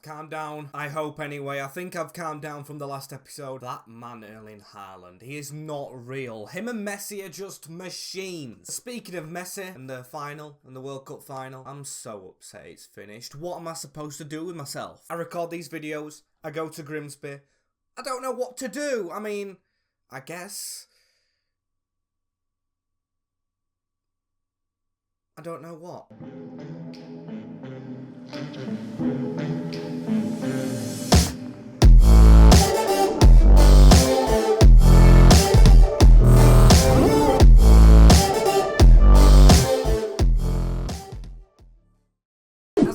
calmed down. I hope anyway. I think I've calmed down from the last episode. That man Erling Haaland, he is not real. Him and Messi are just machines. Speaking of Messi and the final, and the World Cup final, I'm so upset it's finished. What am I supposed to do with myself? I record these videos, I go to Grimsby. I don't know what to do. I mean, I guess I don't know what.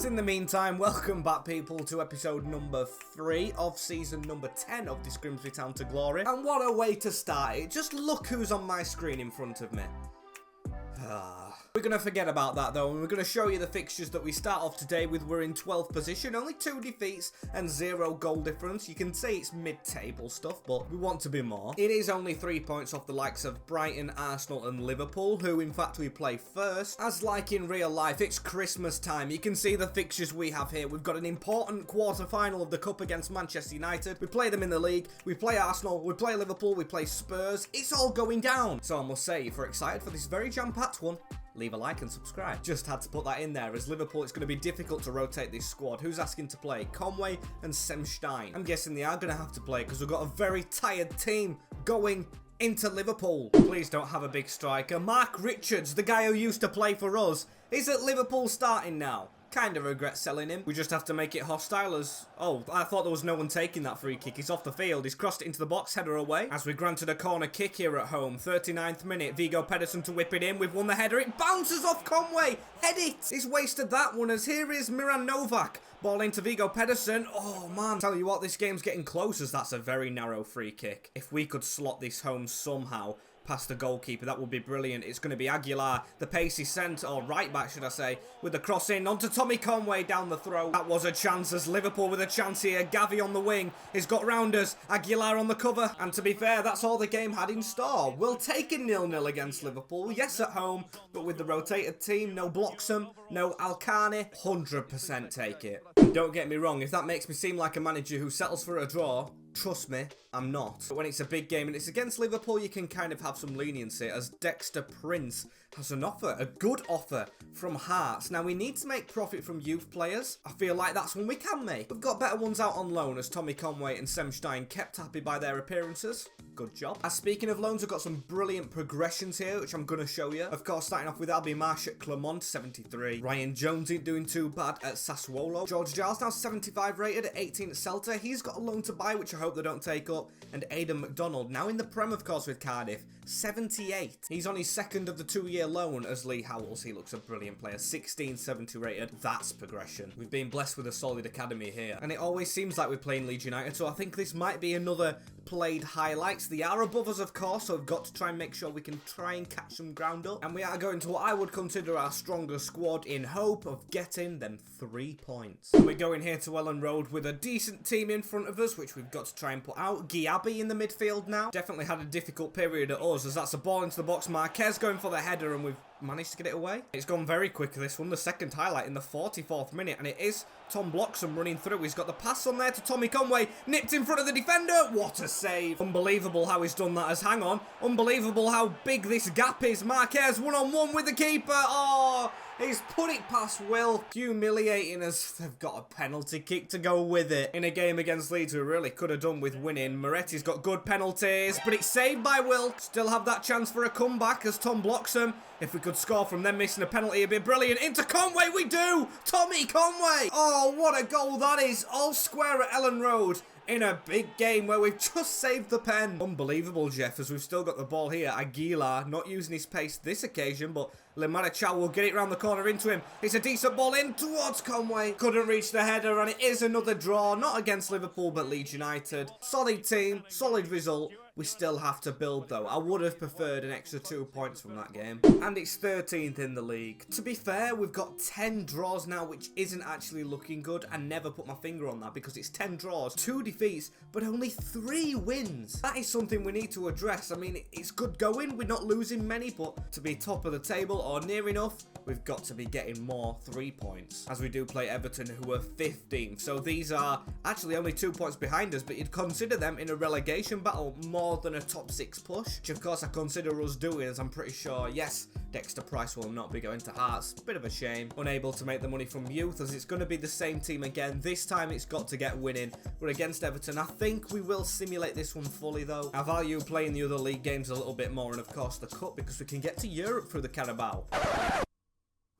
In the meantime, welcome back people to episode number 3 of season number 10 of this Grimsby Town to Glory. And what a way to start it. Just look who's on my screen in front of me. We're going to forget about that though, and we're going to show you the fixtures that we start off today with. We're in 12th position, only 2 defeats and 0 goal difference. You can say it's mid-table stuff, but we want to be more. It is only 3 points off the likes of Brighton, Arsenal and Liverpool, who in fact we play first. As like in real life, it's Christmas time. You can see the fixtures we have here. We've got an important quarter-final of the Cup against Manchester United. We play them in the league. We play Arsenal. We play Liverpool. We play Spurs. It's all going down. So I must say, if you're excited for this very jam-packed one, leave a like and subscribe. Just had to put that in there, as Liverpool, it's going to be difficult to rotate this squad. Who's asking to play? Conway and Semstein. I'm guessing they are going to have to play because we've got a very tired team going into Liverpool. Please don't have a big striker. Mark Richards, the guy who used to play for us, is at Liverpool starting now. Kind of regret selling him. We just have to make it hostile as... Oh, I thought there was no one taking that free kick. He's off the field. He's crossed it into the box, header away. As we granted a corner kick here at home. 39th minute. Vigo Pedersen to whip it in. We've won the header. It bounces off Conway. Head it. He's wasted that one, as here is Miran Novak. Ball into Vigo Pedersen. Oh, man. Tell you what, this game's getting close, as that's a very narrow free kick. If we could slot this home somehow past the goalkeeper, that would be brilliant. It's going to be Aguilar, the pacey centre, or right back should I say, with the cross in onto Tommy Conway down the throat. That was a chance, as Liverpool with a chance here. Gavi on the wing, he's got round us, Aguilar on the cover, and to be fair, that's all the game had in store. We'll take a 0-0 against Liverpool, yes at home, but with the rotated team, no Bloxham, no Alcani, 100% take it. Don't get me wrong, if that makes me seem like a manager who settles for a draw, trust me, I'm not. But when it's a big game and it's against Liverpool, you can kind of have some leniency, as Dexter Prince has an offer, a good offer from Hearts. Now, we need to make profit from youth players. I feel like that's one we can make. We've got better ones out on loan, as Tommy Conway and Semstein kept happy by their appearances. Good job. As speaking of loans, I've got some brilliant progressions here, which I'm going to show you. Of course, starting off with Albi Marsh at Clermont, 73. Ryan Jones ain't doing too bad at Sassuolo. George Giles now 75 rated at 18 at Celta. He's got a loan to buy, which I hope they don't take up. And Aidan McDonald, now in the Prem, of course, with Cardiff, 78. He's on his second of the 2-year loan as Lee Howells. He looks a brilliant player. 16, 70 rated. That's progression. We've been blessed with a solid academy here. And it always seems like we're playing Leeds United, so I think this might be another played highlights. They are above us, of course, so we've got to try and make sure we can try and catch some ground up. And we are going to what I would consider our stronger squad in hope of getting them 3 points. We're going here to Ellen Road with a decent team in front of us, which we've got to try and put out. Giabi in the midfield now. Definitely had a difficult period at us, as that's a ball into the box. Marquez going for the header, and we've managed to get it away. It's gone very quick, this one. The second highlight in the 44th minute, and it is Tom Bloxham running through. He's got the pass on there to Tommy Conway, nipped in front of the defender. What a save. Unbelievable how he's done that, as hang on. Unbelievable how big this gap is. Marquez one-on-one with the keeper. Oh, he's put it past Will. Humiliating, as they've got a penalty kick to go with it. In a game against Leeds, we really could have done with winning. Moretti's got good penalties, but it's saved by Will. Still have that chance for a comeback, as Tom Bloxham. If we could score from them missing a penalty, it'd be brilliant. Into Conway, we do! Tommy Conway! Oh, what a goal that is. All square at Ellen Road in a big game where we've just saved the pen. Unbelievable, Jeff, as we've still got the ball here. Aguilar not using his pace this occasion, but Lemarichal will get it round the corner into him. It's a decent ball in towards Conway. Couldn't reach the header, and it is another draw. Not against Liverpool, but Leeds United. Solid team, solid result. We still have to build though. I would have preferred an extra 2 points from that game. And it's 13th in the league. To be fair, we've got 10 draws now, which isn't actually looking good. I never put my finger on that because it's 10 draws, 2 defeats, but only 3 wins. That is something we need to address. I mean, it's good going. We're not losing many, but to be top of the table or near enough, we've got to be getting more 3 points. As we do play Everton, who are 15th. So these are actually only 2 points behind us, but you'd consider them in a relegation battle more than a top 6 push, which of course I consider us doing, as I'm pretty sure, yes, Dexter Price will not be going to Hearts. Bit of a shame. Unable to make the money from youth, as it's going to be the same team again. This time it's got to get winning. We're against Everton. I think we will simulate this one fully though. I value playing the other league games a little bit more, and of course the Cup, because we can get to Europe through the Carabao.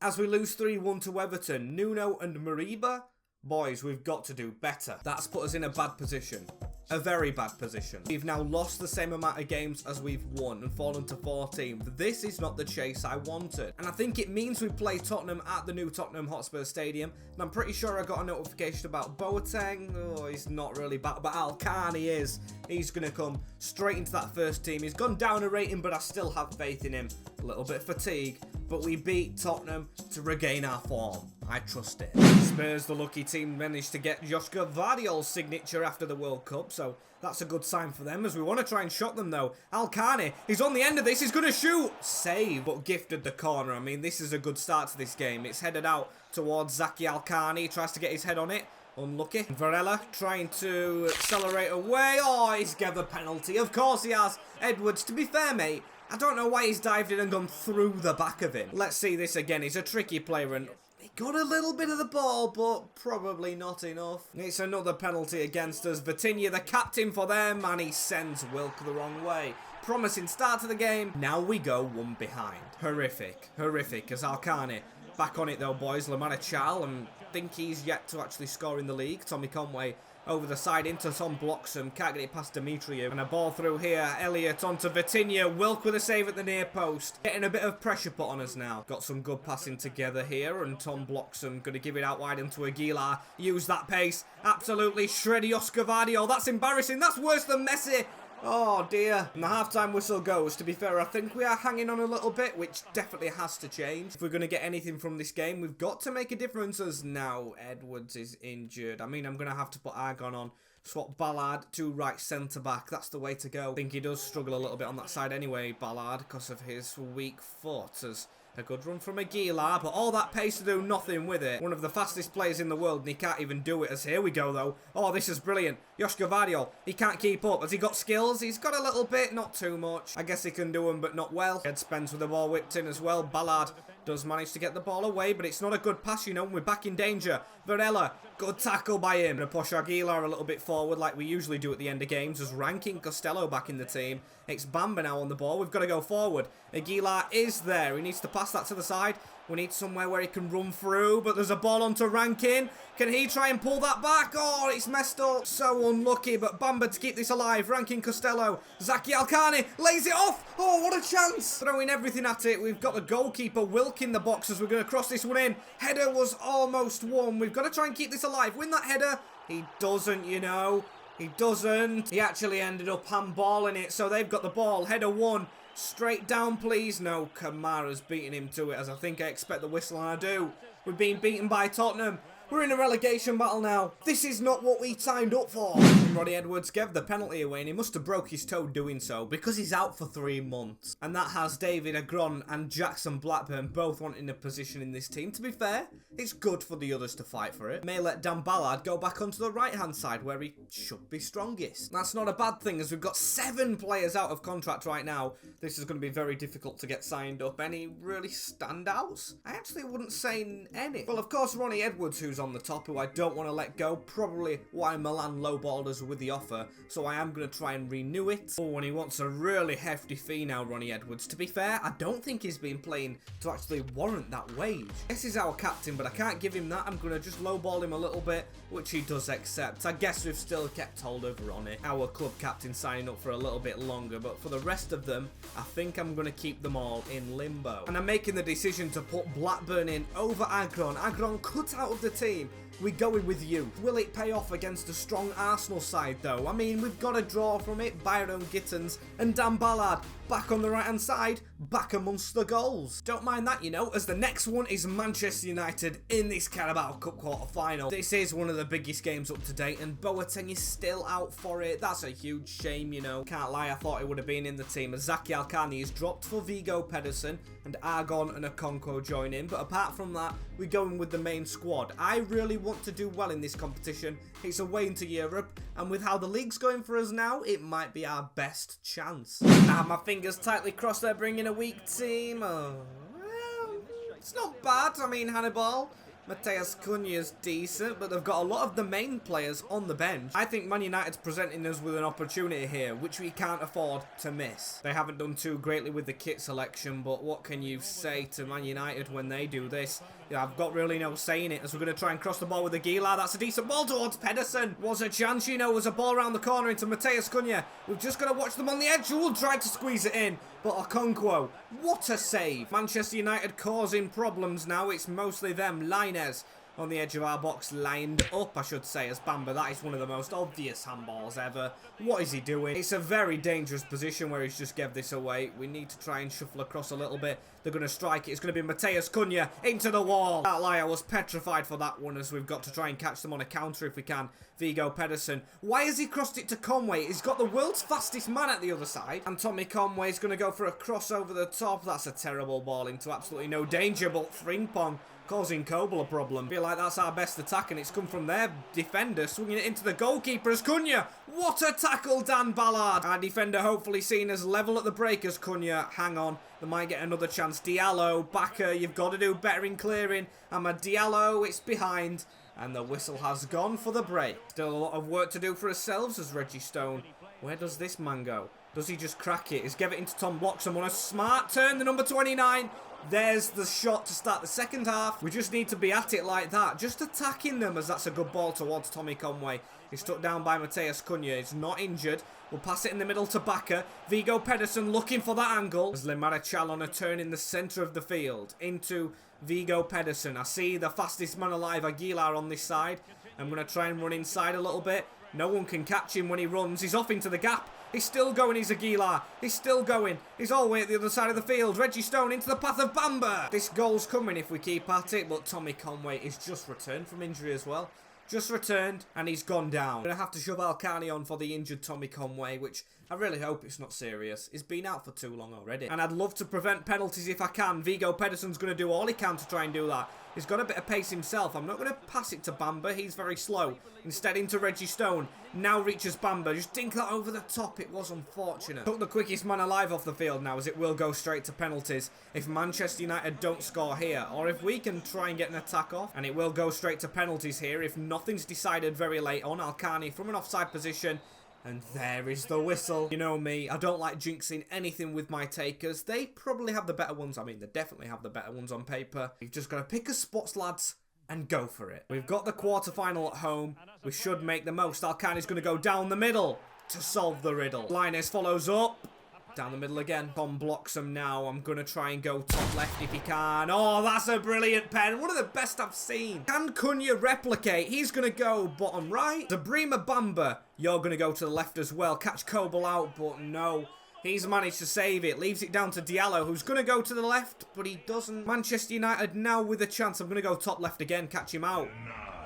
As we lose 3-1 to Everton, Nuno and Mariba, boys, we've got to do better. That's put us in a bad position. A very bad position. We've now lost the same amount of games as we've won and fallen to 14th. This is not the chase I wanted. And I think it means we play Tottenham at the new Tottenham Hotspur Stadium. And I'm pretty sure I got a notification about Boateng. Oh, he's not really back, but Alcani is. He's going to come straight into that first team. He's gone down a rating, but I still have faith in him. A little bit of fatigue, but we beat Tottenham to regain our form. I trust it. Spurs, the lucky team, managed to get Joshka Vardiol's signature after the World Cup, so that's a good sign for them, as we want to try and shot them though. Alcani, he's on the end of this, he's going to shoot! Save, but gifted the corner. I mean, this is a good start to this game. It's headed out towards Zaki Alcani, tries to get his head on it. Unlucky. Varela trying to accelerate away. Oh, he's got the penalty. Of course he has. Edwards, to be fair, mate, I don't know why he's dived in and gone through the back of him. Let's see this again. He's a tricky player and he got a little bit of the ball, but probably not enough. It's another penalty against us. Vitinha, the captain for them, and he sends Wilk the wrong way. Promising start to the game. Now we go one behind. Horrific. Horrific as Alcani. Back on it though, boys. Lamana Chal, and think he's yet to actually score in the league. Tommy Conway over the side into Tom Bloxham. Can't get it past Dimitriou. And a ball through here. Elliott onto Vitinha. Wilk with a save at the near post. Getting a bit of pressure put on us now. Got some good passing together here. And Tom Bloxham going to give it out wide into Aguilar. Use that pace. Absolutely shreddy Oscar Vardio. That's embarrassing. That's worse than Messi. Oh dear. And the halftime whistle goes. To be fair, I think we are hanging on a little bit, which definitely has to change. If we're going to get anything from this game, we've got to make a difference, as now Edwards is injured. I mean, I'm going to have to put Argon on. Swap Ballard to right centre-back. That's the way to go. I think he does struggle a little bit on that side anyway, Ballard, because of his weak foot. As a good run from Aguilar, but all that pace to do nothing with it. One of the fastest players in the world, and he can't even do it. As here we go, though. Oh, this is brilliant. Joshka Vardiol, he can't keep up. Has he got skills? He's got a little bit, not too much. I guess he can do them, but not well. Ed Spence with the ball whipped in as well. Ballard does manage to get the ball away, but it's not a good pass, you know. We're back in danger. Varela, good tackle by him. Gonna push Aguilar a little bit forward like we usually do at the end of games. Just ranking Costello back in the team. It's Bamba now on the ball. We've got to go forward. Aguilar is there. He needs to pass that to the side. We need somewhere where he can run through, but there's a ball onto Rankin. Can he try and pull that back? Oh, it's messed up. So unlucky, but Bamba to keep this alive. Rankin Costello. Zaki Alcani lays it off. Oh, what a chance. Throwing everything at it. We've got the goalkeeper Wilk in the box as we're going to cross this one in. Header was almost won. We've got to try and keep this alive. Win that header. He doesn't, you know. He doesn't. He actually ended up handballing it, so they've got the ball. Header won. Straight down, please. No, Kamara's beating him to it, as I think I expect the whistle, and I do. We're being beaten by Tottenham. We're in a relegation battle now. This is not what we signed up for. And Roddy Edwards gave the penalty away, and he must have broke his toe doing so, because he's out for 3 months. And that has David Agron and Jackson Blackburn both wanting a position in this team. To be fair, it's good for the others to fight for it. May let Dan Ballard go back onto the right-hand side, where he should be strongest. That's not a bad thing, as we've got 7 players out of contract right now. This is going to be very difficult to get signed up. Any really standouts? I actually wouldn't say any. Well, of course, Ronnie Edwards, who's on the top, who I don't want to let go. Probably why Milan lowballed us with the offer, so I am going to try and renew it. Oh, and he wants a really hefty fee now, Ronnie Edwards. To be fair, I don't think he's been playing to actually warrant that wage. This is our captain, but I can't give him that. I'm going to just lowball him a little bit, which he does accept. I guess we've still kept hold of Ronnie, our club captain, signing up for a little bit longer, but for the rest of them, I think I'm going to keep them all in limbo. And I'm making the decision to put Blackburn in over Agron. Agron cut out of the team. team. We're going with you. Will it pay off against a strong Arsenal side though? I mean, we've got a draw from it. Byron Gittins and Dan Ballard back on the right hand side, back amongst the goals. Don't mind that, you know, as the next one is Manchester United in this Carabao Cup quarter-final. This is one of the biggest games up to date, and Boateng is still out for it. That's a huge shame, you know. Can't lie, I thought he would have been in the team, as Zaki Alkani is dropped for Vigo Pedersen, and Argon and Okonkwo join in. But apart from that, we're going with the main squad. I really want to do well in this competition. It's away into Europe, and with how the league's going for us now, it might be our best chance. I have my fingers tightly crossed they're bringing a weak team. Oh, well, it's not bad. I mean, Hannibal, Mateus Cunha's decent, but they've got a lot of the main players on the bench. I think Man United's presenting us with an opportunity here, which we can't afford to miss. They haven't done too greatly with the kit selection, but what can you say to Man United when they do this? Yeah, I've got really no say in it, as we're going to try and cross the ball with Aguilar. That's a decent ball towards Pedersen. Was a chance, you know, was a ball around the corner into Mateus Cunha. We've just got to watch them on the edge. We'll try to squeeze it in, but Okonkwo, what a save. Manchester United causing problems now. It's mostly them. Linez on the edge of our box, lined up, I should say, as Bamba. That is one of the most obvious handballs ever. What is he doing? It's a very dangerous position where he's just gave this away. We need to try and shuffle across a little bit. They're going to strike it. It's going to be Mateus Cunha into the wall. That lie, I was petrified for that one, as we've got to try and catch them on a counter if we can. Vigo Pedersen. Why has he crossed it to Conway? He's got the world's fastest man at the other side. And Tommy Conway's going to go for a cross over the top. That's a terrible ball into absolutely no danger, but Frimpong causing Kobel a problem. I feel like that's our best attack, and it's come from their defender, swinging it into the goalkeeper as Cunha. What a tackle, Dan Ballard. Our defender hopefully seen as level at the break as Cunha. Hang on, they might get another chance. Diallo, Backer, you've got to do better in clearing. Amad Diallo, it's behind, and the whistle has gone for the break. Still a lot of work to do for ourselves as Reggie Stone. Where does this man go? Does he just crack it? He's give it into Tom Bloxham on a smart turn, the number 29. There's the shot to start the second half. We just need to be at it like that. Just attacking them, as that's a good ball towards Tommy Conway. He's struck down by Mateus Cunha. He's not injured. We'll pass it in the middle to Bakker. Vigo Pedersen looking for that angle. As Limarichal on a turn in the centre of the field. Into Vigo Pedersen. I see the fastest man alive, Aguilar, on this side. I'm going to try and run inside a little bit. No one can catch him when he runs. He's off into the gap. He's still going, he's Aguilar. He's still going. He's all the way at the other side of the field. Reggie Stone into the path of Bamba. This goal's coming if we keep at it, but Tommy Conway is just returned from injury as well. Just returned, and he's gone down. I'm going to have to shove Alkani on for the injured Tommy Conway, which I really hope it's not serious. He's been out for too long already. And I'd love to prevent penalties if I can. Vigo Pedersen's going to do all he can to try and do that. He's got a bit of pace himself. I'm not going to pass it to Bamba. He's very slow. Instead into Reggie Stone. Now reaches Bamba. Just dink that over the top. It was unfortunate. Took the quickest man alive off the field now, as it will go straight to penalties if Manchester United don't score here. Or if we can try and get an attack off. And it will go straight to penalties here if nothing's decided very late on. Alkani from an offside position. And there is the whistle. You know me, I don't like jinxing anything with my takers. They probably have the better ones. I mean, they definitely have the better ones on paper. You've just got to pick a spots, lads, and go for it. We've got the quarter-final at home. We should make the most. Alkani's going to go down the middle to solve the riddle. Linus follows up. Down the middle again. Tom blocks him now. I'm going to try and go top left if he can. Oh, that's a brilliant pen. One of the best I've seen. Can Cunha replicate? He's going to go bottom right. Zabrima Bamba, you're going to go to the left as well. Catch Kobel out, but no. He's managed to save it. Leaves it down to Diallo, who's going to go to the left, but he doesn't. Manchester United now with a chance. I'm going to go top left again. Catch him out.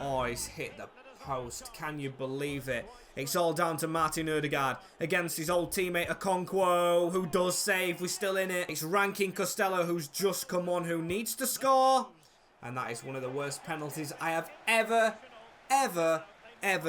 Oh, he's hit the post. Can you believe it? It's all down to Martin Ødegaard against his old teammate Okonkwo, who does save. We're still in it. It's Rankin Costello, who's just come on, who needs to score. And that is one of the worst penalties I have ever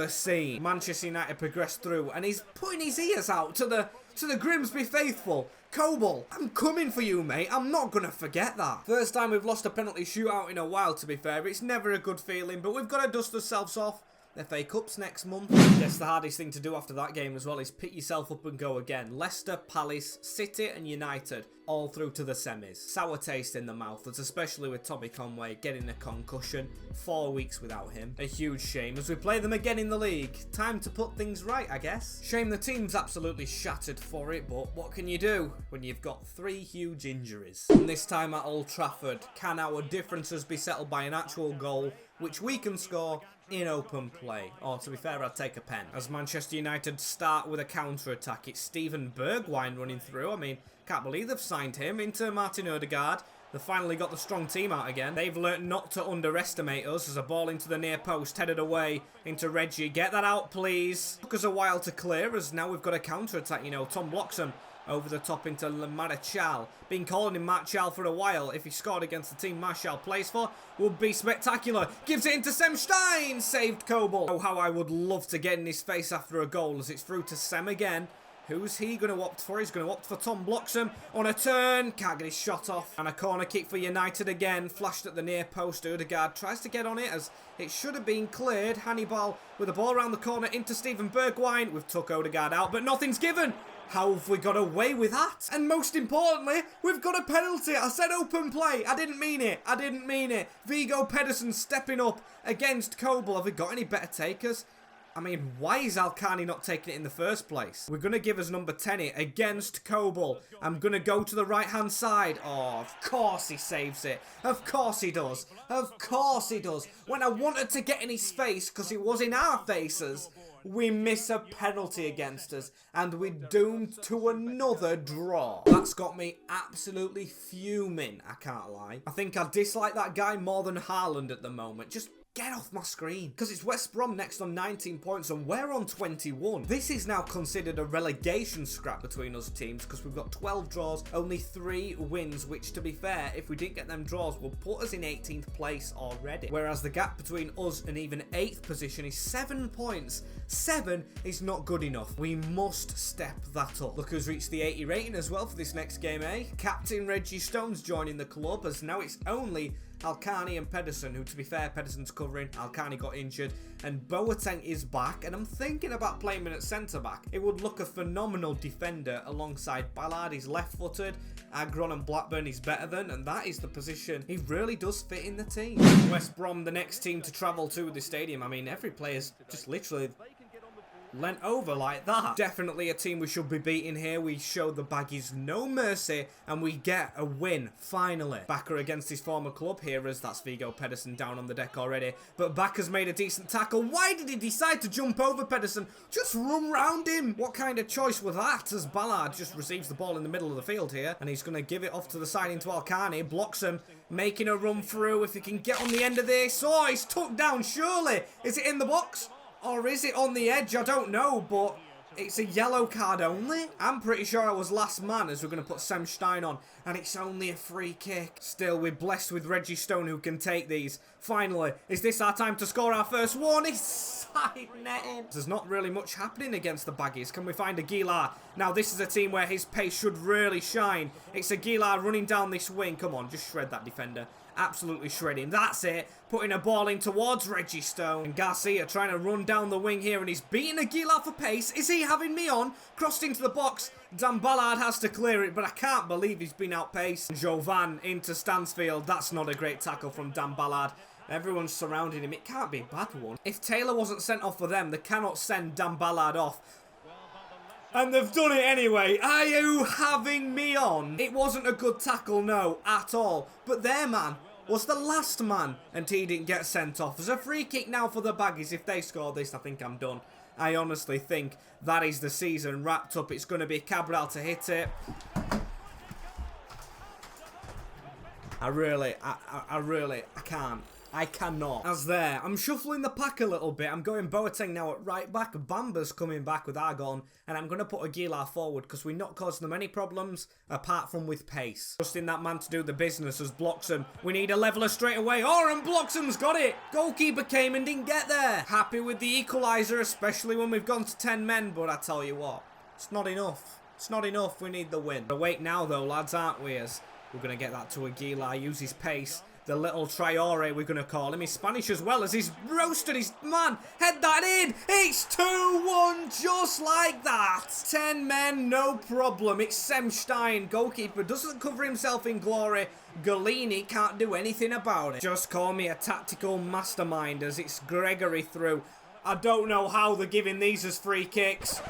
seen. Manchester United progressed through, and he's putting his ears out to the Grimsby faithful. Kobel, I'm coming for you, mate. I'm not going to forget that. First time we've lost a penalty shootout in a while, to be fair. It's never a good feeling, but we've got to dust ourselves off. FA Cups next month. I guess the hardest thing to do after that game as well is pick yourself up and go again. Leicester, Palace, City and United all through to the semis. Sour taste in the mouth, that's especially with Tommy Conway getting a concussion. 4 weeks without him. A huge shame as we play them again in the league. Time to put things right, I guess. Shame the team's absolutely shattered for it, but what can you do when you've got 3 huge injuries? And this time at Old Trafford, can our differences be settled by an actual goal which we can score in open play. Or to be fair, I'd take a pen. As Manchester United start with a counter-attack, it's Steven Bergwijn running through. I mean, can't believe they've signed him into Martin Odegaard. They've finally got the strong team out again. They've learnt not to underestimate us as a ball into the near post, headed away into Reggie. Get that out, please. Took us a while to clear, as now we've got a counter-attack, you know. Tom Bloxham over the top into Martial. Been calling him Martial for a while. If he scored against the team Martial plays for, would be spectacular. Gives it into Sem Stein. Saved Kobel. Oh, how I would love to get in his face after a goal, as it's through to Sem again. Who's he going to opt for? He's going to opt for Tom Bloxham on a turn. Can't get his shot off. And a corner kick for United again. Flashed at the near post. Odegaard tries to get on it as it should have been cleared. Hannibal with the ball around the corner into Steven Bergwijn. We've took Odegaard out, but nothing's given. How have we got away with that? And most importantly, we've got a penalty. I said open play. I didn't mean it. I didn't mean it. Vigo Pedersen stepping up against Kobel. Have we got any better takers? I mean, why is Alcani not taking it in the first place? We're going to give us number 10 it against Kobel. I'm going to go to the right-hand side. Oh, of course he saves it. Of course he does. Of course he does. When I wanted to get in his face, because it was in our faces, we miss a penalty against us, and we're doomed to another draw. That's got me absolutely fuming, I can't lie. I think I dislike that guy more than Haaland at the moment. Just get off my screen. Because it's West Brom next on 19 points and we're on 21. This is now considered a relegation scrap between us teams because we've got 12 draws, only 3 wins, which to be fair, if we didn't get them draws, will put us in 18th place already. Whereas the gap between us and even 8th position is 7 points. 7 is not good enough. We must step that up. Look who's reached the 80 rating as well for this next game, eh? Captain Reggie Stone's joining the club, as now it's only Alcani and Pedersen, who to be fair, Pedersen's covering. Alcani got injured and Boateng is back, and I'm thinking about playing him at centre back. It would look a phenomenal defender alongside Ballard. He's left-footed. Agron and Blackburn he's better than, and that is the position he really does fit in the team. West Brom, the next team to travel to the stadium. I mean, every player's just literally lent over like that. Definitely a team we should be beating here. We show the Baggies no mercy and we get a win, finally. Bakker against his former club here, as that's Vigo Pedersen down on the deck already. But Bakker's made a decent tackle. Why did he decide to jump over Pedersen? Just run round him. What kind of choice was that? As Ballard just receives the ball in the middle of the field here, and he's going to give it off to the side into Alcani. Blocks him, making a run through. If he can get on the end of this. Oh, he's tucked down, surely. Is it in the box? Or is it on the edge? I don't know, but it's a yellow card only. I'm pretty sure I was last man, as we're going to put Sem Stein on, and it's only a free kick. Still, we're blessed with Reggie Stone, who can take these. Finally, is this our time to score our first one? He's side netting. There's not really much happening against the Baggies. Can we find Aguilar? Now, this is a team where his pace should really shine. It's Aguilar running down this wing. Come on, just shred that defender. Absolutely shredding. That's it. Putting a ball in towards Reggie Stone. And Garcia trying to run down the wing here, and he's beating Aguilar for pace. Is he having me on? Crossed into the box. Dan Ballard has to clear it, but I can't believe he's been outpaced. Jovan into Stansfield. That's not a great tackle from Dan Ballard. Everyone's surrounding him. It can't be a bad one. If Taylor wasn't sent off for them, they cannot send Dan Ballard off. And they've done it anyway. Are you having me on? It wasn't a good tackle, no, at all. But their man was the last man, and he didn't get sent off. There's a free kick now for the Baggies. If they score this, I think I'm done. I honestly think that is the season wrapped up. It's going to be Cabral to hit it. I can't. I cannot. As there, I'm shuffling the pack a little bit. I'm going Boateng now at right back. Bamba's coming back with Argon. And I'm going to put Aguilar forward because we're not causing them any problems apart from with pace. Trusting that man to do the business as Bloxham. We need a leveller straight away. Oh, and Bloxham's got it. Goalkeeper came and didn't get there. Happy with the equaliser, especially when we've gone to 10 men. But I tell you what, it's not enough. It's not enough. We need the win. But wait now though, lads, aren't we? As we're going to get that to Aguilar. Use his pace. The little Traore, we're going to call him. He's Spanish as well, as he's roasted his man. Head that in. It's 2-1 just like that. 10 men, no problem. It's Sem Stein. Goalkeeper doesn't cover himself in glory. Galini can't do anything about it. Just call me a tactical mastermind, as it's Gregory through. I don't know how they're giving these as free kicks.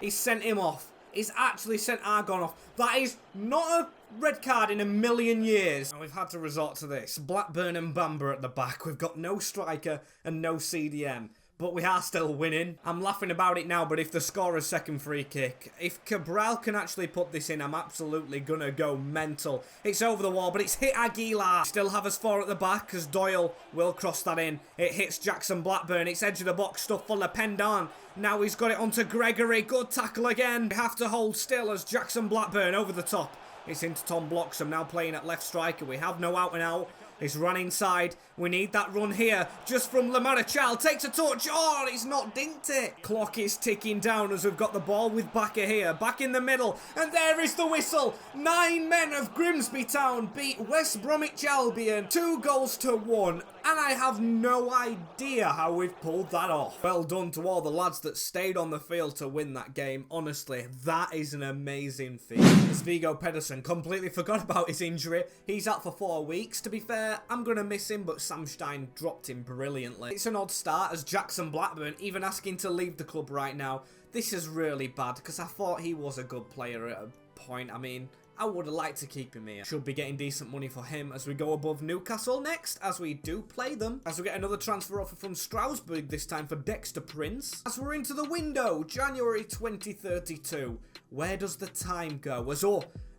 He's sent him off. He's actually sent Argon off. That is not a red card in a million years. And we've had to resort to this. Blackburn and Bamber at the back. We've got no striker and no CDM. But we are still winning. I'm laughing about it now, but if the scorer's second free kick, if Cabral can actually put this in, I'm absolutely gonna go mental. It's over the wall, but it's hit Aguilar. Still have us 4 at the back, as Doyle will cross that in. It hits Jackson Blackburn. It's edge of the box stuff full of Pendon. Now he's got it onto Gregory. Good tackle again. We have to hold still as Jackson Blackburn over the top. It's into Tom Bloxham, now playing at left striker. We have no out and out. He's run inside. We need that run here. Just from Lamarichal. Takes a touch. Oh, he's not dinked it. Clock is ticking down as we've got the ball with Bakker here. Back in the middle. And there is the whistle. 9 men of Grimsby Town beat West Bromwich Albion 2-1. And I have no idea how we've pulled that off. Well done to all the lads that stayed on the field to win that game. Honestly, that is an amazing feat. As Vigo Pedersen completely forgot about his injury. He's out for 4 weeks. To be fair, I'm going to miss him, but Sam Stein dropped him brilliantly. It's an odd start as Jackson Blackburn even asking to leave the club right now. This is really bad because I thought he was a good player at a point. I mean, I would have liked to keep him here. Should be getting decent money for him as we go above Newcastle next, as we do play them. As we get another transfer offer from Strasbourg, this time for Dexter Prince. As we're into the window, January 2032. Where does the time go? As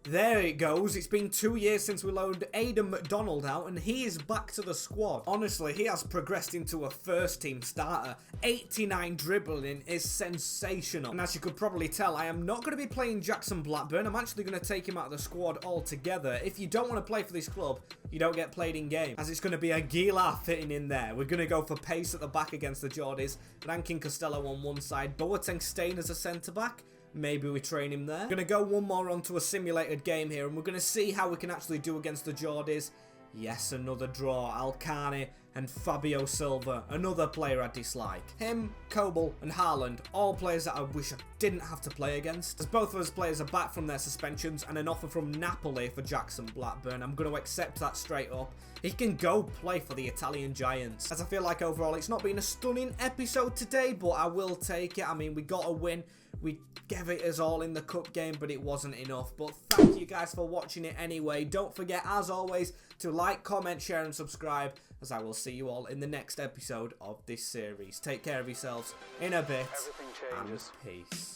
there it goes. It's been 2 years since we loaned Aidan McDonald out and he is back to the squad. Honestly, he has progressed into a first team starter. 89 dribbling is sensational. And as you could probably tell, I am not going to be playing Jackson Blackburn. I'm actually going to take him out of the squad altogether. If you don't want to play for this club, you don't get played in game. As it's going to be Aguilar fitting in there. We're going to go for pace at the back against the Geordies. Rankin Costello on one side. Boateng staying as a centre back. Maybe we train him there. We're going to go one more onto a simulated game here, and we're going to see how we can actually do against the Geordies. Yes, another draw. Alcani and Fabio Silva, another player I dislike. Him, Coble and Haaland, all players that I wish I didn't have to play against. As both of those players are back from their suspensions and an offer from Napoli for Jackson Blackburn, I'm going to accept that straight up. He can go play for the Italian Giants. As I feel like overall it's not been a stunning episode today, but I will take it. I mean, we got a win. We gave it us all in the cup game, but it wasn't enough. But thank you guys for watching it anyway. Don't forget, as always, to like, comment, share, and subscribe, as I will see you all in the next episode of this series. Take care of yourselves in a bit, and peace.